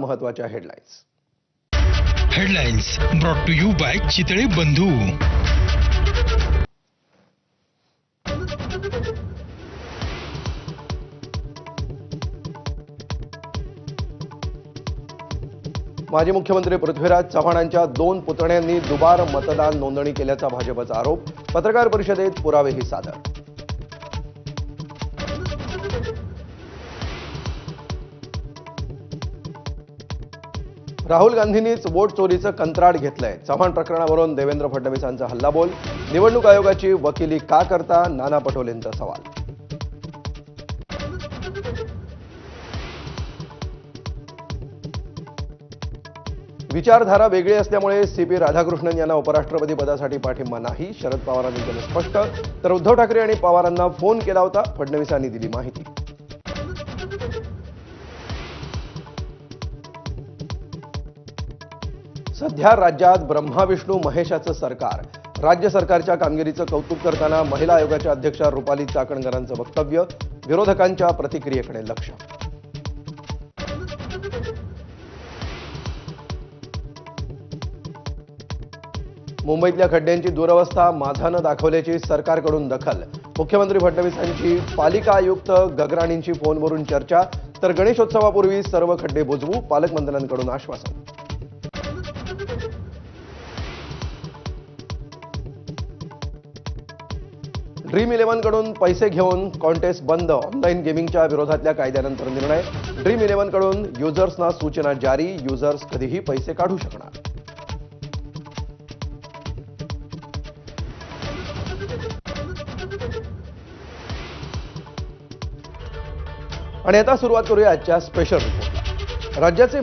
महत्त्वाच्या headlines brought to you by Chitale Bandhu. माजी मुख्यमंत्री पृथ्वीराज चव्हाणांच्या 2 पुतण्यांनी दुबार मतदान नोंदणी केल्याचा भाजपचा आरोप. पत्रकार परिषदेत पुरावेही सादर. राहुल गांधींनीच वोट चोरीचं कंत्राट घेतलंय. चव्हाण प्रकरणावरून देवेंद्र फडणवीसांचा हल्लाबोल. निवडणूक आयोगाची वकिली का करता? नाना पटोलेंचा सवाल. विचारधारा वेगळी असल्यामुळे सीपी राधाकृष्णन यांना उपराष्ट्रपती पदासाठी पाठिंबा नाही, शरद पवारांनी केलं स्पष्ट. तर उद्धव ठाकरे आणि पवारांना फोन केला होता, फडणवीसांनी दिली माहिती. सध्या राज्यात ब्रह्मा विष्णू महेशाचं सरकार. राज्य सरकारच्या कामगिरीचं कौतुक करताना महिला आयोगाच्या अध्यक्षा रुपाली चाकणकरांचं वक्तव्य. विरोधकांच्या प्रतिक्रियेकडे लक्ष. मुंबईतल्या खड्ड्यांची दुरवस्था माझानं दाखवल्याची सरकारकडून दखल. मुख्यमंत्री फडणवीसांची पालिका आयुक्त गगराणींची फोनवरून चर्चा. तर गणेशोत्सवापूर्वी सर्व खड्डे बुजवू, पालकमंत्र्यांकडून आश्वासन. ड्रीम 11 कडून पैसे घेऊन कॉन्टेस्ट बंद. ऑनलाईन गेमिंगच्या विरोधातल्या कायद्यानंतर निर्णय. ड्रीम 11 कडून युजर्सना सूचना जारी. युजर्स कधीही पैसे काढू शकणार. आणि आता सुरुवात करूया आजच्या स्पेशल रिपोर्टला. राज्याचे